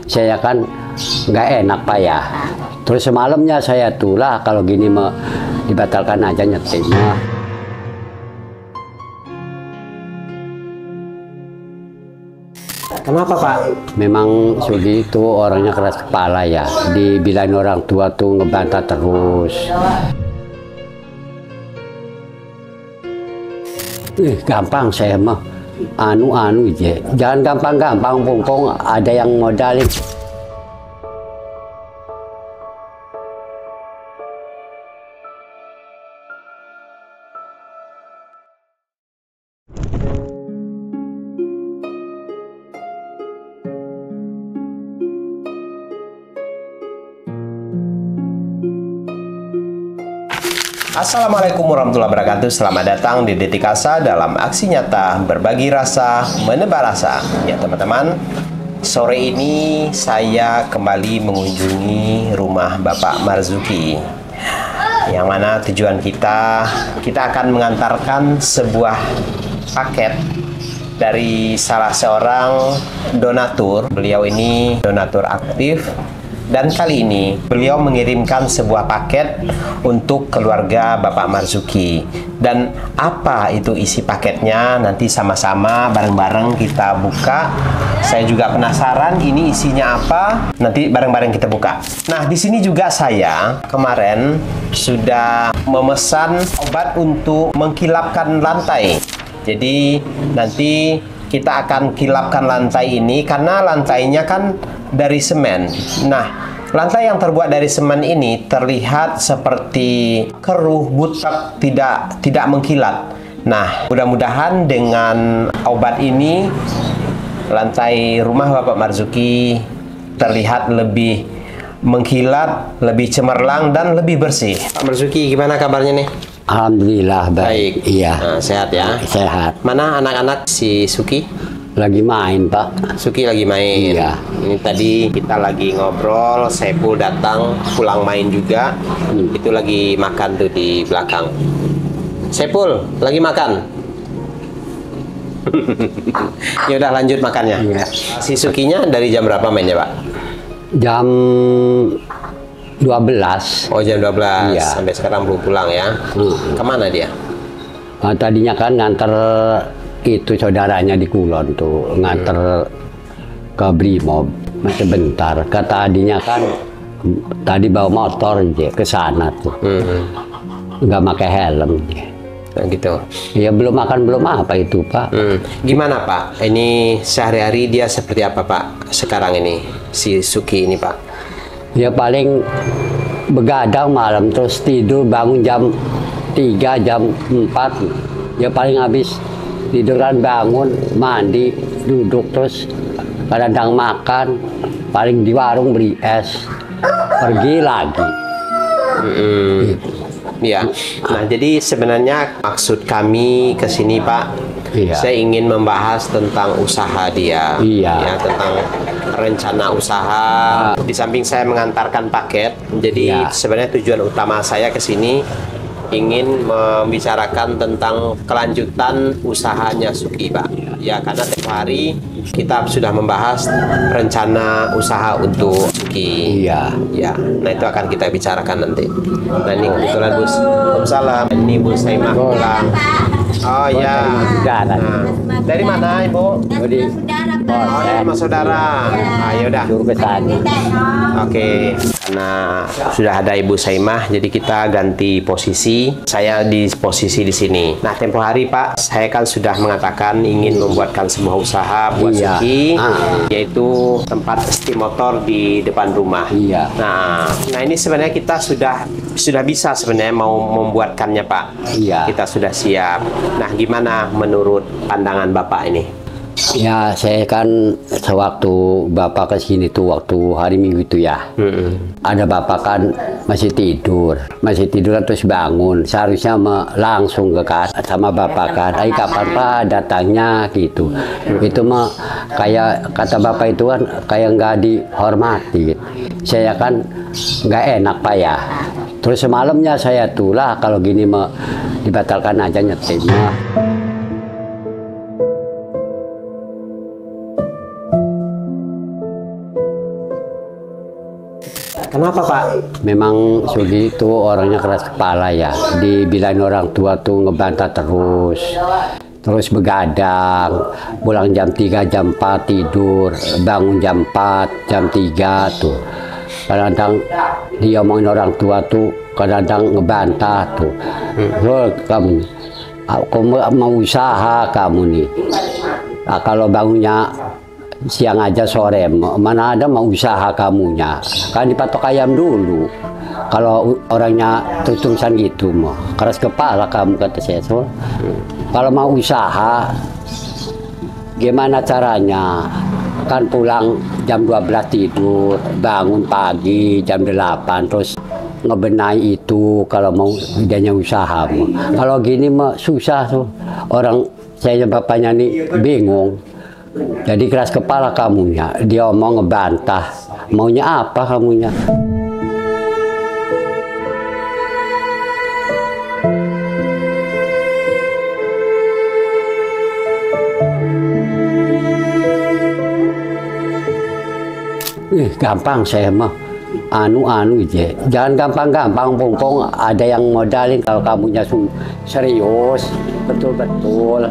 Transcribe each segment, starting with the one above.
saya kan nggak enak Pak ya. Terus semalamnya saya tuh lah kalau gini mau dibatalkan aja nyetimnya. Kenapa Pak? Memang Sugi itu orangnya keras kepala ya. Dibilangin orang tua tuh ngebantah terus. Gampang saya mah. Anu aja. Jangan gampang-gampang pungkong ada yang modalin. Assalamualaikum warahmatullahi wabarakatuh. Selamat datang di Detik Asa dalam aksi nyata berbagi rasa, menebar rasa. Ya teman-teman, sore ini saya kembali mengunjungi rumah Bapak Marzuki. Yang mana tujuan kita akan mengantarkan sebuah paket dari salah seorang donatur. Beliau ini donatur aktif. Dan kali ini beliau mengirimkan sebuah paket untuk keluarga Bapak Marzuki. Dan apa itu isi paketnya? Nanti sama-sama bareng-bareng kita buka. Saya juga penasaran ini isinya apa. Nanti bareng-bareng kita buka. Nah, di sini juga saya kemarin sudah memesan obat untuk mengkilapkan lantai. Jadi nanti kita akan kilapkan lantai ini karena lantainya kan dari semen. Nah, lantai yang terbuat dari semen ini terlihat seperti keruh, butek, tidak mengkilat. Nah, mudah-mudahan dengan obat ini lantai rumah Bapak Marzuki terlihat lebih mengkilat, lebih cemerlang dan lebih bersih. Pak Marzuki, gimana kabarnya nih? Alhamdulillah baik. Iya. Nah, sehat ya? Sehat. Mana anak-anak si Suki? Lagi main Pak. Suki lagi main. Iya. Ini tadi kita lagi ngobrol, Saiful datang pulang main juga. Itu lagi makan tuh di belakang. Saiful lagi makan. Ya udah lanjut makannya. Iya. Si Sukinya dari jam berapa mainnya Pak? Jam 12. Oh jam 12. Iya. Sampai sekarang belum pulang ya. Kemana dia? Nah, tadinya kan nganter itu saudaranya di Kulon tuh, nganter ke Brimob. Masih bentar. Kata adinya kan tadi bawa motor aja ke sana tuh. Nggak pakai helm. Nah, gitu. Ya belum makan belum apa itu Pak. Gimana Pak? Ini sehari-hari dia seperti apa Pak? Sekarang ini si Suki ini Pak? Ya paling begadang malam terus tidur bangun jam 3 jam 4. Ya paling habis tidur kan bangun mandi duduk terus kadang makan paling di warung beli es pergi lagi. Ya. Nah jadi sebenarnya maksud kami ke sini Pak, saya ingin membahas tentang usaha dia. Ya, tentang rencana usaha. Di samping saya mengantarkan paket, jadi sebenarnya tujuan utama saya ke sini ingin membicarakan tentang kelanjutan usahanya Suki Pak. Ya karena tiap hari kita sudah membahas rencana usaha untuk Suki. Iya. Ya, nah itu akan kita bicarakan nanti. Nah ini kebetulan Bus. Waalaikumsalam. Ini Bu Saimah pulang. Oh ya. Nah, dari mana Ibu? Jadi Oh, dari rumah saudara. Ayo dah. suruh ke sana. Oke, karena sudah ada Ibu Saimah, jadi kita ganti posisi. Saya di posisi di sini. Nah, tempo hari Pak, saya kan sudah mengatakan ingin membuatkan sebuah usaha buat Suki, yaitu tempat steam motor di depan rumah. Iya. Nah ini sebenarnya kita sudah bisa sebenarnya mau membuatkannya Pak. Iya. Kita sudah siap. Nah, gimana menurut pandangan Bapak ini? Ya saya kan sewaktu Bapak ke sini tuh waktu hari Minggu itu ya. Ada Bapak kan masih tidur kan terus bangun. Seharusnya langsung ke kasar sama Bapak kan. Kapan Pak datangnya gitu. Itu mah kayak kata Bapak itu kan kayak nggak dihormati. Saya kan nggak enak Pak ya. Terus semalamnya saya tuh lah kalau gini mah dibatalkan aja nyetimnya. Kenapa Pak? Memang Sugi itu orangnya keras kepala ya. Dibilang orang tua tuh ngebantah terus begadang, pulang jam 3, jam 4 tidur, bangun jam 4, jam 3 tuh. Kadang-kadang diomongin orang tua tuh, kadang-kadang ngebantah tuh. Kamu mau usaha kamu nih. Nah, kalau bangunnya siang aja sore, mana ada mau usaha kamunya, kan dipatok ayam dulu. Kalau orangnya terus-terusan gitu mah keras kepala kamu, kata saya. Kalau mau usaha gimana caranya, kan pulang jam 12 tidur, bangun pagi jam 8 terus ngebenahi itu kalau mau idenya usaha mah. Kalau gini mah susah tuh, orang saya bapaknya nih bingung. Jadi keras kepala kamunya, dia omong ngebantah. Maunya apa kamunya? Gampang saya mah. Anu aja. Jangan gampang-gampang pongpong. Ada yang modalin kalau kamunya serius, betul-betul.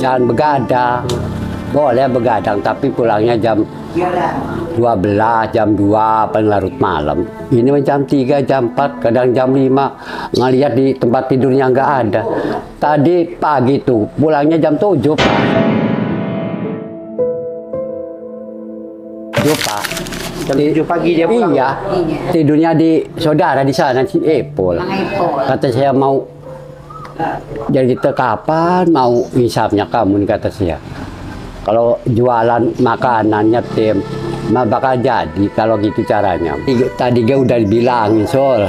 Jangan begadang. Boleh begadang, tapi pulangnya jam 12, jam 2, paling larut malam. Ini jam 3, jam 4, kadang jam 5. Ngeliat di tempat tidurnya nggak ada. Tadi pagi tuh, pulangnya jam 7, Pak. 7, Pak. Jam 7 pagi dia pulang? Iya. Tidurnya di saudara di sana, si Epol. Kata saya mau, jadi kita kapan mau hisapnya kamu nih, kata saya. Kalau jualan makanannya tim, mah bakal jadi kalau gitu caranya. Tadi dia udah dibilangin Sol,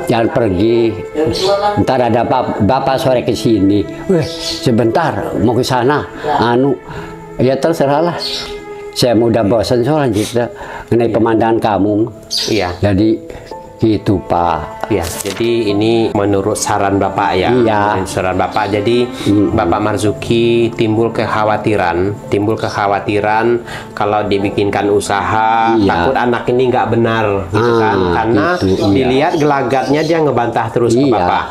jangan pergi. Ntar ada bapak sore ke sini. Sebentar mau ke sana. Ya terserahlah. Saya udah bosan soal gitu, mengenai pemandangan kamu. Iya. Jadi gitu Pak. Ya, jadi ini menurut saran Bapak ya. Iya. Menurut saran Bapak. Jadi Bapak Marzuki timbul kekhawatiran kalau dibikinkan usaha, iya, takut anak ini nggak benar, gitu kan? Karena gitu, iya, dilihat gelagatnya dia ngebantah terus ke iya, Bapak,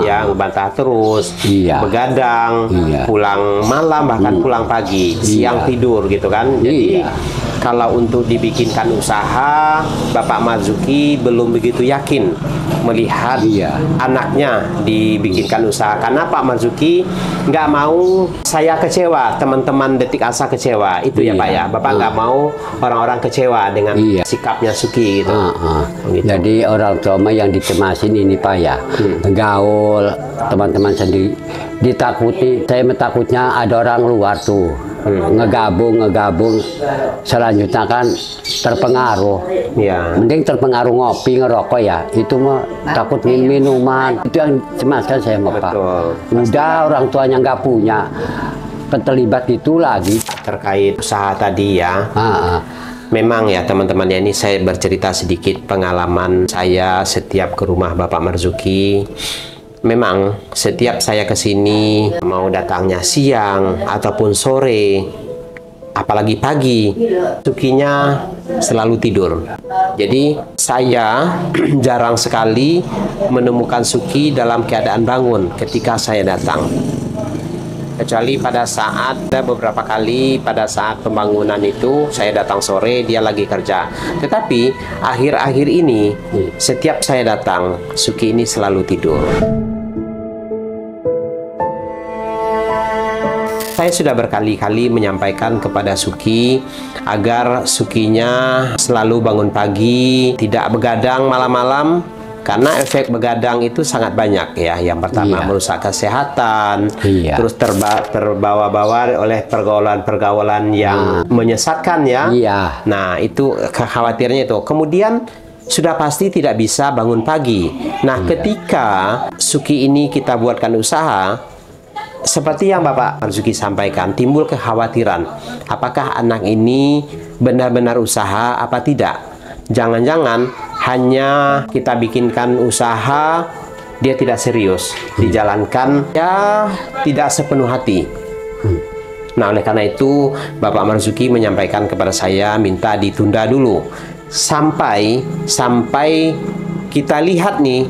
ya ngebantah terus, iya, begadang, iya, pulang malam bahkan pulang pagi, siang iya, tidur, gitu kan? Jadi iya, kalau untuk dibikinkan usaha, Bapak Marzuki belum begitu yakin melihat iya, anaknya dibikinkan usaha, karena Pak Marzuki nggak mau saya kecewa, teman-teman Detik Asa kecewa, itu ya iya, Pak ya. Bapak nggak mau orang-orang kecewa dengan iya, sikapnya Suki gitu. Gitu. Jadi orang tua yang dicemasin ini Pak ya, gaul teman-teman sendiri ditakuti. Saya takutnya ada orang luar tuh ngegabung, selanjutnya kan terpengaruh. Ya. Mending terpengaruh ngopi, ngerokok ya. Itu mah takut minuman. Itu yang cemaskan saya mah Pak. Udah orang tuanya nggak punya, terlibat itu lagi. Terkait usaha tadi ya. Memang ya teman-teman ya, ini saya bercerita sedikit pengalaman saya setiap ke rumah Bapak Marzuki. Memang setiap saya ke sini, mau datangnya siang ataupun sore, apalagi pagi, Sukinya selalu tidur. Jadi saya jarang sekali menemukan Suki dalam keadaan bangun ketika saya datang. Kecuali pada saat, ada beberapa kali pada saat pembangunan itu saya datang sore, dia lagi kerja. Tetapi akhir-akhir ini setiap saya datang, Suki ini selalu tidur. Saya sudah berkali-kali menyampaikan kepada Suki agar Sukinya selalu bangun pagi, tidak begadang malam-malam. Karena efek begadang itu sangat banyak ya. Yang pertama merusak kesehatan, terus terbawa-bawa oleh pergaulan-pergaulan yang menyesatkan ya. Nah itu kekhawatirannya itu. Kemudian sudah pasti tidak bisa bangun pagi. Nah ketika Suki ini kita buatkan usaha, seperti yang Bapak Marzuki sampaikan, timbul kekhawatiran. Apakah anak ini benar-benar usaha apa tidak? Jangan-jangan hanya kita bikinkan usaha, dia tidak serius, dijalankan ya tidak sepenuh hati. Nah oleh karena itu Bapak Marzuki menyampaikan kepada saya minta ditunda dulu. sampai kita lihat nih,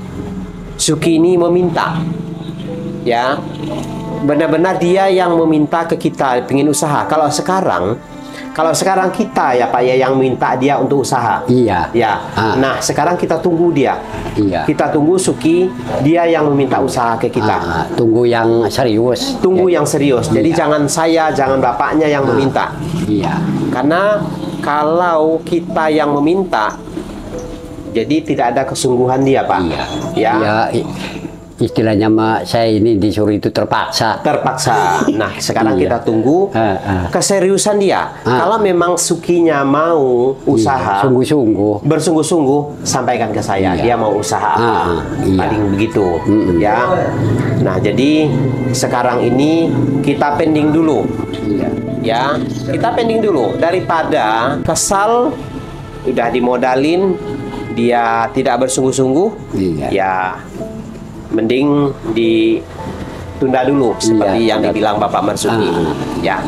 Suki ini meminta, ya, benar-benar dia yang meminta ke kita pengen usaha. Kalau sekarang kita ya Pak ya yang minta dia untuk usaha. Iya. Ya. Nah, sekarang kita tunggu dia. Iya. Kita tunggu Suki, dia yang meminta usaha ke kita. Tunggu yang serius. Tunggu yang serius. Jadi Iya. jangan bapaknya yang meminta. Iya. Karena kalau kita yang meminta, jadi tidak ada kesungguhan dia, Pak. Iya. Ya. Ya, istilahnya saya ini disuruh itu terpaksa. Terpaksa. Nah, sekarang Iya. kita tunggu keseriusan dia. Kalau memang Sukinya mau usaha, Sungguh-sungguh. bersungguh-sungguh, sampaikan ke saya. Iya. Dia mau usaha apa? Iya. Paling begitu, ya. Nah, jadi sekarang ini kita pending dulu. Iya. Ya, kita pending dulu daripada kesal udah dimodalin dia tidak bersungguh-sungguh. Iya. Ya, mending ditunda dulu seperti yang dibilang Bapak Marzuki. Ya.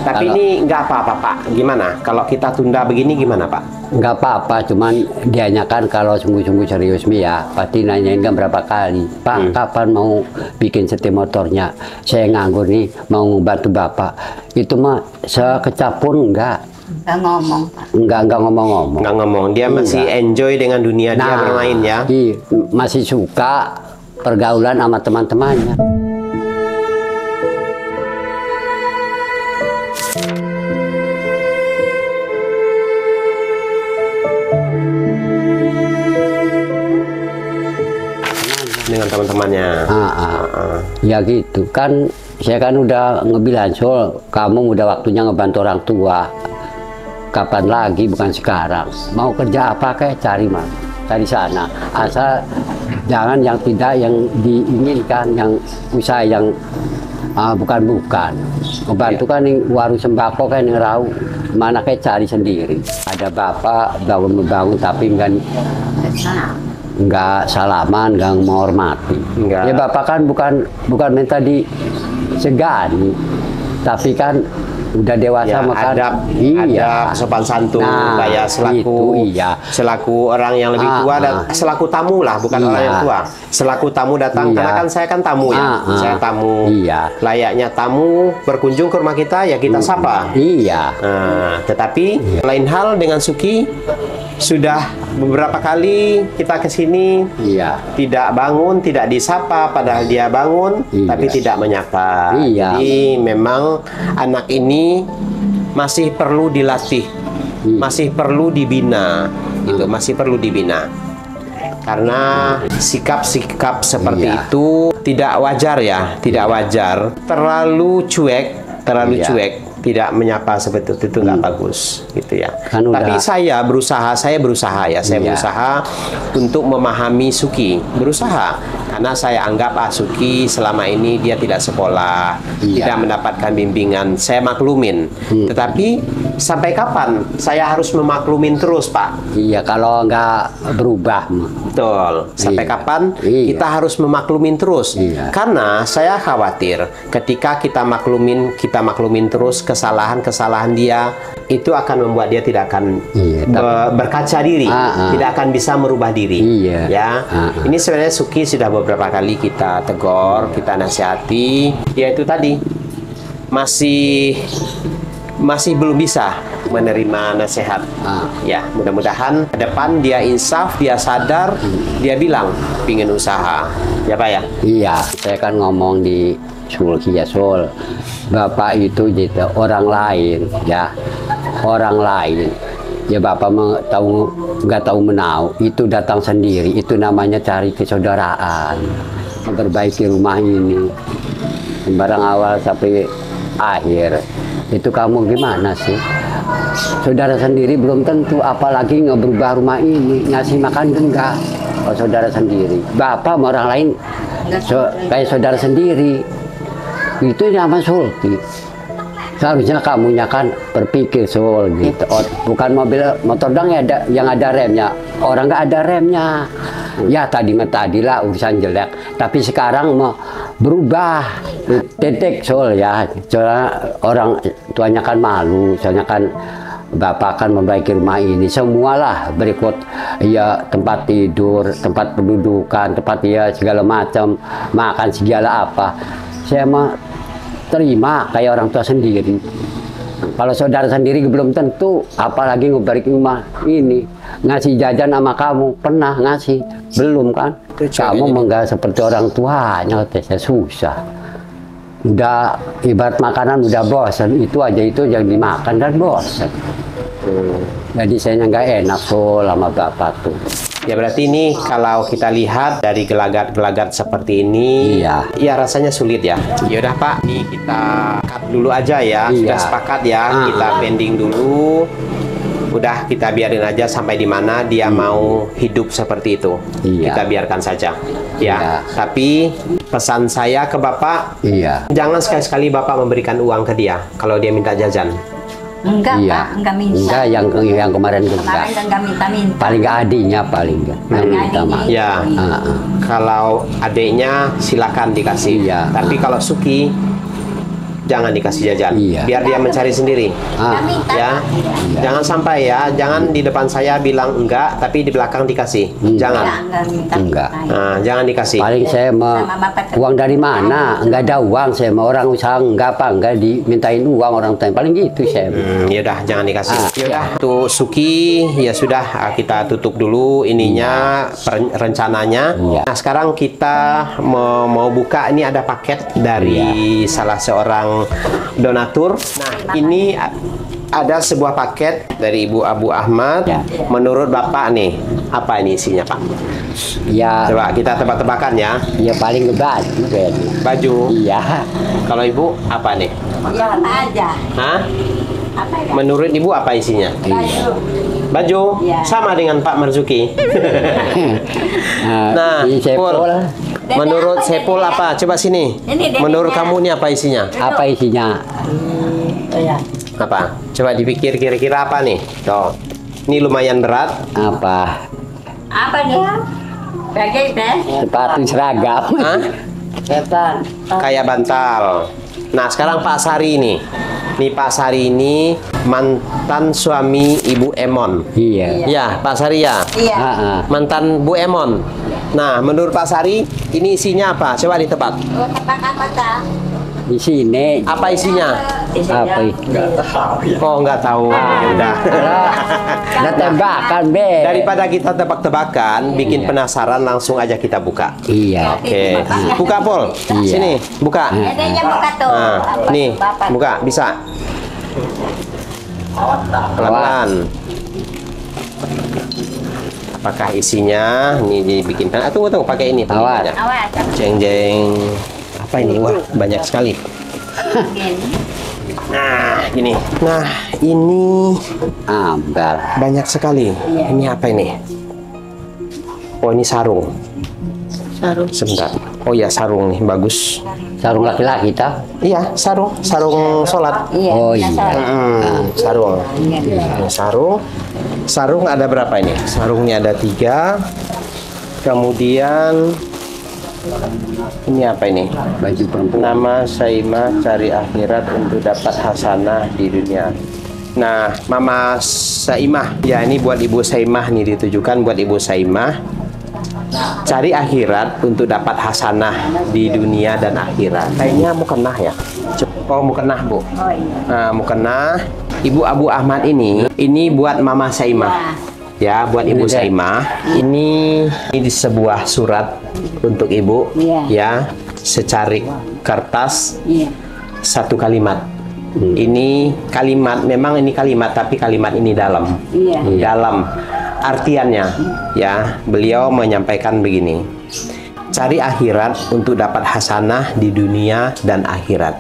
Tapi Kalau- ini nggak apa-apa, Pak. Gimana? Kalau kita tunda begini gimana, Pak? Nggak apa-apa, cuman dianya kan kalau sungguh-sungguh serius ya pasti nanyain kan berapa kali, Pak, kapan mau bikin setir motornya? Saya nganggur nih, mau bantu Bapak. Itu mah sekecap pun enggak ngomong, Pak. enggak ngomong-ngomong. Nggak ngomong. Dia masih enjoy dengan dunia dia bermain ya. Iya, masih suka pergaulan sama teman-temannya. Dengan teman-temannya. Ya gitu kan, saya kan udah ngebilang, Sol, kamu udah waktunya ngebantu orang tua. Kapan lagi, bukan sekarang. Mau kerja apa kayak cari sana. Asal jangan yang tidak yang diinginkan, yang usaha yang bukan. Ngebantu kan yang warung sembako kan yang rau, mana kayak cari sendiri. Ada bapak bangun tapi nggak salaman, nggak menghormati. Nggak. Ya bapak kan bukan minta disegani, tapi kan udah dewasa Ya, makan. adab sopan santun, kayak selaku orang yang lebih tua dan selaku tamu lah, bukan orang yang tua. Selaku tamu datang, karena kan saya kan tamu ya, saya tamu. Iya. Layaknya tamu berkunjung ke rumah kita ya kita sapa. Iya. Nah, tetapi lain hal dengan Suki, sudah beberapa kali kita ke sini Iya. tidak bangun, tidak disapa, padahal dia bangun tapi tidak menyapa. Iya. Jadi memang anak ini masih perlu dilatih, masih perlu dibina, gitu, masih perlu dibina. Karena sikap-sikap seperti Iya. itu tidak wajar ya, tidak wajar. Terlalu cuek, Iya. tidak menyapa seperti itu nggak bagus, gitu ya. Kan Tapi udah- saya berusaha Iya. berusaha untuk memahami Suki, berusaha karena saya anggap Suki selama ini dia tidak sekolah, Iya. tidak mendapatkan bimbingan, saya maklumin. Tetapi sampai kapan saya harus memaklumin terus, Pak? Iya, kalau nggak berubah. Betul. Sampai Iya. kapan Iya. kita harus memaklumin terus? Iya. Karena saya khawatir ketika kita maklumin terus kesalahan-kesalahan dia, itu akan membuat dia tidak akan Iya, berkaca diri, tidak akan bisa merubah diri. Iya. Ya. Ini sebenarnya Suki sudah beberapa kali kita tegur, kita nasihati, dia itu tadi masih belum bisa menerima nasihat. Ya, mudah-mudahan ke depan dia insaf, dia sadar, dia bilang pingin usaha. Ya, Pak ya? Iya, saya kan ngomong di Sulki ya, Sul. Bapak itu gitu, orang lain, ya. Orang lain. Ya Bapak nggak tahu menau, itu datang sendiri, itu namanya cari kesaudaraan. Memperbaiki rumah ini. Barang awal sampai akhir. Itu kamu gimana sih? Saudara sendiri belum tentu, apalagi ngeberubah rumah ini, ngasih makan enggak. Kalau saudara sendiri, Bapak sama orang lain kayak saudara sendiri. Itu nama Sulki. Seharusnya kamunya kan berpikir Sul gitu. Bukan motor dong yang ada remnya. Orang nggak ada remnya. Ya tadilah urusan jelek. Tapi sekarang mau berubah. Titik Sul ya. Soalnya orang tuanya kan malu. Soalnya kan Bapak akan memperbaiki rumah ini. Semualah berikut ya tempat tidur, tempat pendudukan, tempat ya segala macam, makan segala apa. Saya mah terima kayak orang tua sendiri. Kalau saudara sendiri belum tentu, apalagi ngebalik rumah ini. Ngasih jajan sama kamu, pernah ngasih? Belum kan? Kamu enggak seperti orang tuanya, saya susah. Udah ibarat makanan udah bosan, itu aja itu yang dimakan dan bosan. Jadi saya nggak enak tuh lama bapak tuh. Ya berarti ini kalau kita lihat dari gelagat-gelagat seperti ini, Iya. ya rasanya sulit ya. Yaudah Pak, nih kita cut dulu aja ya. Iya. Sudah sepakat ya, kita pending dulu. Udah kita biarin aja sampai di mana dia mau hidup seperti itu. Iya. Kita biarkan saja. Iya. Ya. Tapi pesan saya ke Bapak, Iya. jangan sekali-sekali Bapak memberikan uang ke dia kalau dia minta jajan. Enggak, Iya. Pak, enggak minta. Enggak, yang kemarin enggak. Kemarin kan enggak minta-minta. Paling enggak adiknya paling enggak. Yang Paling minta adiknya. maaf. Ya. Kalau adiknya silakan dikasih. Iya. Tapi kalau Suki jangan dikasih jajan. Iya. Biar dia mencari sendiri. Enggak minta. Ya. Jangan sampai ya, jangan di depan saya bilang enggak tapi di belakang dikasih. Jangan. Enggak minta. Enggak. Nah, jangan dikasih. Paling saya Sama Bapak uang dari mana? Enggak ada uang saya mau orang usaha enggak apa enggak dimintain uang orang tua. Paling gitu saya. Yaudah, jangan dikasih. Ah, Yaudah, tuh Suki, ya sudah kita tutup dulu ininya rencananya. Iya. Nah, sekarang kita mau buka. Ini ada paket dari salah seorang donatur. Nah, ini ada sebuah paket dari Ibu Abu Ahmad. Ya. Menurut Bapak nih, apa ini isinya Pak? Ya, Coba kita tebak-tebakan ya. ya paling baju kayaknya. Baju. Iya. Kalau Ibu apa nih? Ya aja. Hah? Apa ya? Menurut Ibu apa isinya? Baju. Baju? Iya. Sama dengan Pak Marzuki. Nah, ini Pul, Sepul. menurut Sepul apa? Coba sini. Ini Menurut dedenya. kamu ini apa isinya? Apa isinya? Oh ya. Apa? Coba dipikir kira-kira apa nih? Tuh. Ini lumayan berat. Apa? Apa dia? Bagai teh. Sepatu seragam. Hah? Setan. Kayak bantal. Nah, sekarang Pak Sari nih. Nih Pak Sari ini mantan suami Ibu Emon. Iya. Ya, Pak Sari ya. Iya. Mantan Bu Emon. Nah, menurut Pak Sari, ini isinya apa? Coba ditebak. Oh, tebak apa ta? Di sini. Apa isinya? Apa itu? Oh, nggak tahu. Ya udah. Ada tembakan, Be. Daripada kita tebak-tebakan, bikin penasaran, langsung aja kita buka. Iya. Oke, buka Pol. Iya. Sini, buka. Dedenya buka tuh. Nah, Apa? nih, Bapak. buka, bisa. Pelan-pelan. Apakah isinya? Ini dibikin. Tunggu, pakai ini. Awas. aja. Awas. Jeng-jeng. Apa ini? Wah, banyak sekali. Gini. Nah, gini. Nah, ini Ambar. banyak sekali. Ini apa ini? Oh, ini sarung. Sarung. Sebentar. Oh ya, sarung nih, bagus. Sarung laki-laki kita. Iya, sarung sholat. Iya. Oh, bisa iya. sarung. Sarung. Iya. Ini sarung. Sarung ada berapa ini? Sarungnya ada 3. Kemudian ini apa ini? Baju perempuan. Nama Saimah cari akhirat untuk dapat hasanah di dunia. Nah, Mama Saimah, ya ini buat Ibu Saimah nih, ditujukan buat Ibu Saimah. Cari akhirat untuk dapat hasanah di dunia dan akhirat. Kayaknya mukenah ya. Oh, mukenah Bu. Oh iya. Nah, mukenah. Ibu Abu Ahmad ini buat Mama Saimah. Ya, buat Ibu Ini deh. Saimah. Ini sebuah surat untuk Ibu. Iya. Ya, secari kertas, Iya. 1 kalimat. Ini kalimat, memang ini kalimat, tapi kalimat ini dalam. Iya. Dalam artiannya, ya, beliau menyampaikan begini. Cari akhirat untuk dapat hasanah di dunia dan akhirat.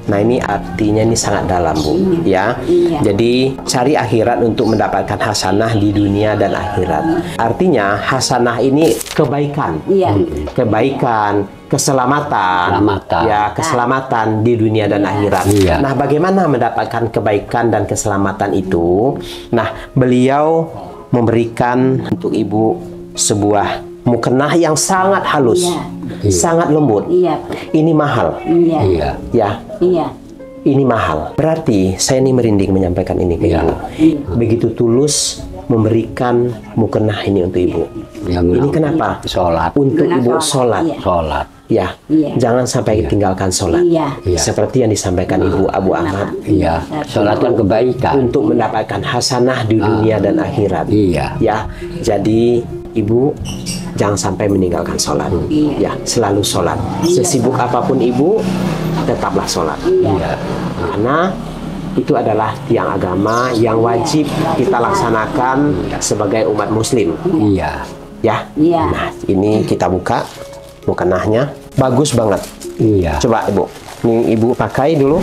Nah, ini artinya ini sangat dalam, Bu. Ya. Iya. Jadi, cari akhirat untuk mendapatkan hasanah di dunia dan akhirat. Artinya, hasanah ini kebaikan. Iya. Kebaikan, keselamatan. Keselamatan. Ya, keselamatan di dunia dan akhirat. Iya. Nah, bagaimana mendapatkan kebaikan dan keselamatan itu? Nah, beliau memberikan untuk Ibu sebuah mukenah yang sangat halus, Iya. sangat lembut. Iya. Ini mahal, Iya. Iya. ya. Iya. ini mahal. Berarti saya ini merinding menyampaikan ini ke Ibu. Begitu tulus memberikan mukena ini untuk Ibu. Ini kenapa? Sholat. Untuk Ibu sholat. Sholat. Ya, jangan sampai tinggalkan sholat. Seperti yang disampaikan Ibu Abu Ahmad. Iya, sholat kan kebaikan. Untuk mendapatkan hasanah di dunia dan akhirat. Ya, jadi Ibu jangan sampai meninggalkan sholat. Ya, selalu sholat. Sesibuk apapun Ibu, tetaplah sholat. Karena itu adalah tiang agama yang wajib kita laksanakan sebagai umat Muslim. Ya. Nah, ini kita buka mukenahnya. Bagus banget. Coba Ibu. Ini Ibu pakai dulu.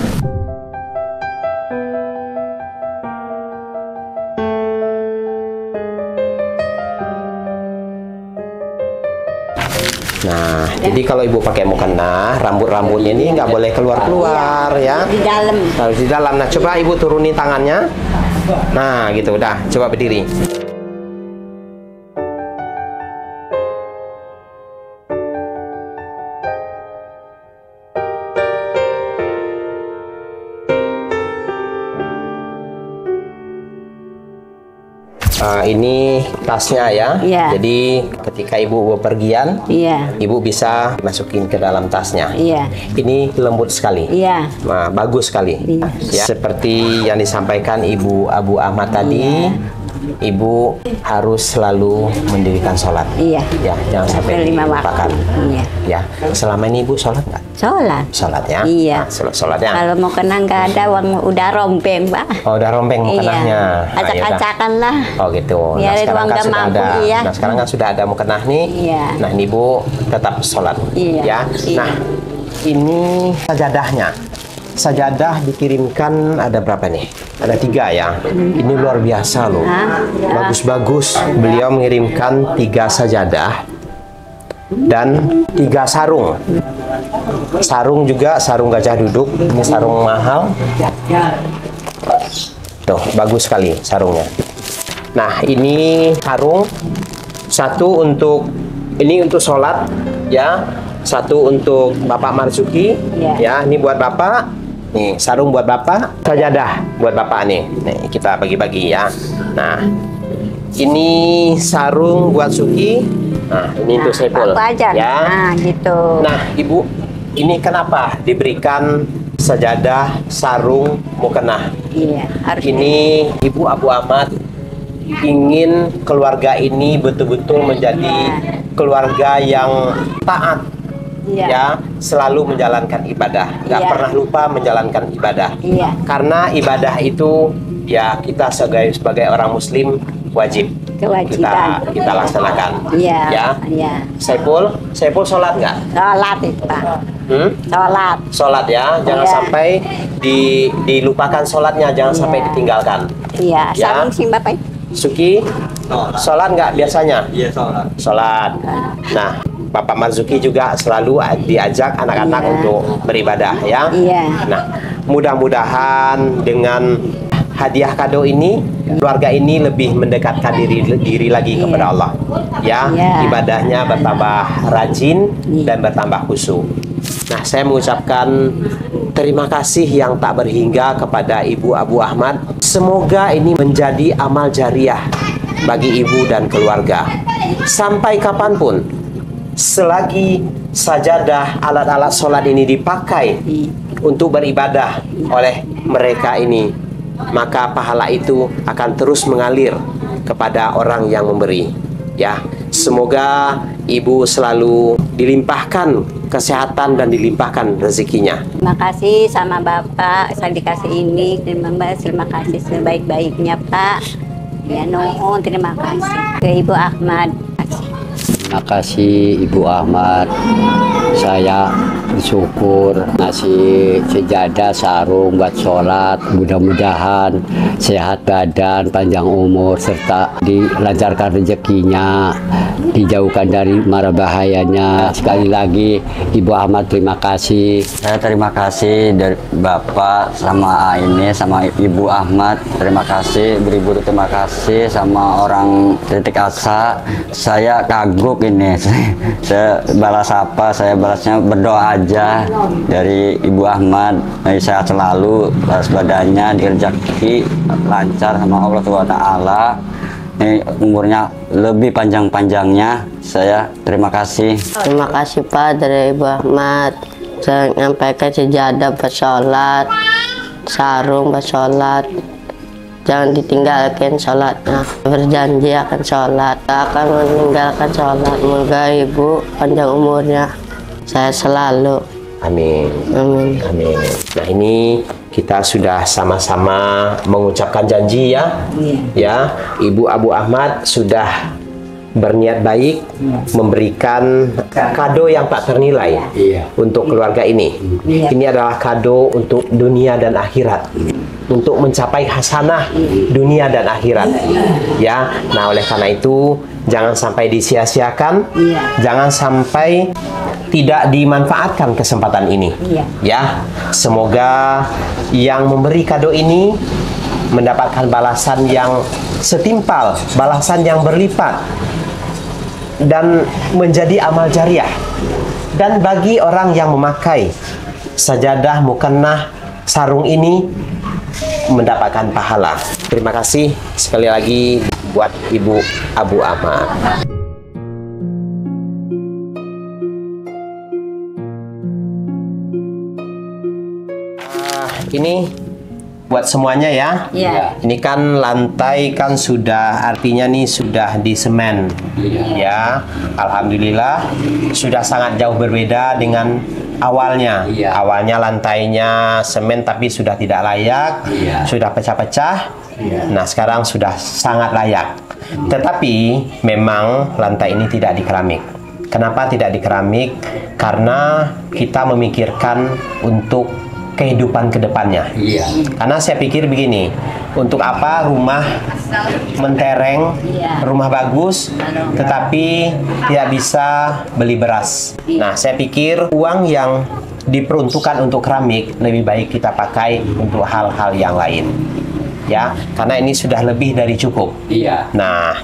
Nah, jadi kalau Ibu pakai mukena, rambut-rambutnya ini nggak boleh keluar-keluar ya. Di dalam. Harus di dalam. Nah, coba Ibu turunin tangannya. Nah, gitu udah. Coba berdiri. Ini tasnya ya. Jadi ketika Ibu bepergian, Ibu bisa masukin ke dalam tasnya. Ini lembut sekali. Nah, bagus sekali. Ya. Seperti yang disampaikan Ibu Abu Ahmad tadi, Ibu harus selalu mendirikan sholat. Ya, jangan sampai 5 dilupakan. waktu. Ya. Selama ini Ibu sholat nggak? Sholat. Sholat ya. Nah, sholatnya. Kalau mau kena nggak ada, udah rompeng, Pak. Oh, udah rompeng mukenahnya. Acak-acakan lah. Oh gitu. Nah, sekarang kan sudah ada. Nah, sekarang kan sudah ada mukenah nih. Nah, ini Ibu tetap sholat. Ya. Nah, ini sajadahnya. Sajadah dikirimkan ada berapa nih? Ada 3 ya. Ini luar biasa loh. Bagus-bagus. Beliau mengirimkan 3 sajadah dan 3 sarung. Sarung juga sarung gajah duduk. Ini sarung mahal. Tuh, bagus sekali sarungnya. Nah, ini sarung. Satu untuk sholat ya. Satu untuk Bapak Marzuki. Ya, ini buat Bapak. Nih, sarung buat Bapak, sajadah buat Bapak nih. Nih, kita bagi-bagi ya. Nah, ini sarung buat Suki. Nah, ini untuk Saiful. Ya. Nah, gitu. Nah, Ibu, ini kenapa diberikan sajadah, sarung, mukenah? Ini Ibu Abu Ahmad ingin keluarga ini betul-betul menjadi keluarga yang taat. Ya, selalu menjalankan ibadah, nggak pernah lupa menjalankan ibadah. Karena ibadah itu ya kita sebagai orang Muslim wajib kita laksanakan. Ya. Saiful sholat nggak? Sholat itu, Pak. Sholat ya, jangan sampai dilupakan sholatnya, jangan sampai ditinggalkan. Sarung sing Bapak. Suki, sholat nggak biasanya? Sholat. Nah, Bapak Marzuki juga selalu diajak anak-anak untuk beribadah ya. Nah, mudah-mudahan dengan hadiah kado ini keluarga ini lebih mendekatkan diri lagi kepada Allah. Ya, ibadahnya bertambah rajin dan bertambah khusyuk. Nah, saya mengucapkan terima kasih yang tak berhingga kepada Ibu Abu Ahmad. Semoga ini menjadi amal jariah bagi Ibu dan keluarga. Sampai kapanpun, selagi sajadah alat-alat sholat ini dipakai untuk beribadah oleh mereka ini, maka pahala itu akan terus mengalir kepada orang yang memberi. Ya, semoga Ibu selalu dilimpahkan kesehatan dan dilimpahkan rezekinya. Terima kasih sama Bapak, saya dikasih ini. Terima kasih sebaik-baiknya, Pak. Ya, nuhun, terima kasih ke Ibu Ahmad. Terima kasih Ibu Ahmad. Saya bersyukur ngasih sejadah, sarung buat sholat. Mudah-mudahan sehat badan, panjang umur, serta dilancarkan rezekinya, dijauhkan dari mara bahayanya. Sekali lagi Ibu Ahmad terima kasih. Saya terima kasih dari Bapak sama ini sama Ibu Ahmad. Terima kasih, beribu terima kasih sama orang Titik Asa. Saya kagum ini. Saya balas apa? Saya balasnya berdoa aja. aja dari Ibu Ahmad, sehat selalu, balas badannya, direjeki lancar sama Allah SWT. Ini umurnya lebih panjang-panjangnya. Saya terima kasih. Terima kasih Pak dari Ibu Ahmad. Saya menyampaikan sejadah bersolat, sarung bersolat. Jangan ditinggalkan sholatnya. Berjanji akan sholat, akan meninggalkan sholat. Semoga Ibu panjang umurnya. Saya selalu. Amin. Amin. Amin. Nah, ini kita sudah sama-sama mengucapkan janji ya. Ya, Ibu Abu Ahmad sudah berniat baik memberikan kado yang tak ternilai untuk keluarga ini. Ini adalah kado untuk dunia dan akhirat, untuk mencapai hasanah dunia dan akhirat. Ya, nah oleh karena itu jangan sampai disia-siakan, jangan sampai tidak dimanfaatkan kesempatan ini. Ya, semoga yang memberi kado ini mendapatkan balasan yang setimpal, balasan yang berlipat, dan menjadi amal jariah. Dan bagi orang yang memakai sajadah mukannah sarung ini mendapatkan pahala. Terima kasih sekali lagi buat Ibu Abu Ahmad. Ini buat semuanya ya. Ini kan lantai kan sudah, artinya nih sudah disemen. Ya, alhamdulillah sudah sangat jauh berbeda dengan awalnya. Awalnya lantainya semen tapi sudah tidak layak, sudah pecah-pecah. Nah, sekarang sudah sangat layak. Tetapi memang lantai ini tidak di keramik. Kenapa tidak di keramik? Karena kita memikirkan untuk kehidupan kedepannya. Karena saya pikir begini, untuk apa rumah mentereng, rumah bagus, tetapi tidak bisa beli beras. Nah, saya pikir uang yang diperuntukkan untuk keramik lebih baik kita pakai untuk hal-hal yang lain. Ya, karena ini sudah lebih dari cukup. Nah,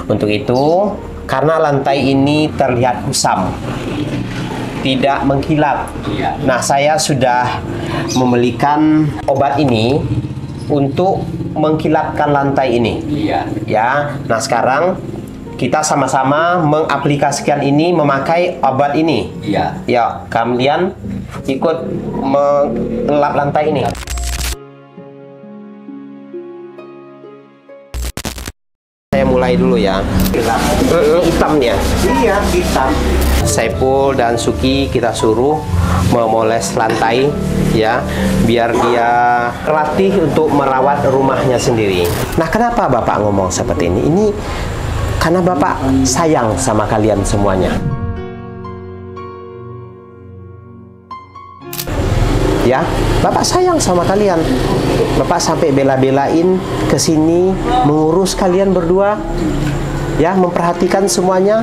untuk itu, karena lantai ini terlihat kusam, tidak mengkilap. Nah, saya sudah membelikan obat ini untuk mengkilapkan lantai ini. Ya. Nah, sekarang kita sama-sama mengaplikasikan ini, memakai obat ini. Ya, kalian ikut mengelap lantai ini. Saya mulai dulu ya. Hitamnya. Iya, hitam. Saiful dan Suki kita suruh memoles lantai ya, biar dia terlatih untuk merawat rumahnya sendiri. Nah, kenapa Bapak ngomong seperti ini? Ini karena Bapak sayang sama kalian semuanya. Ya, Bapak sayang sama kalian. Bapak sampai bela-belain ke sini mengurus kalian berdua. Ya, memperhatikan semuanya.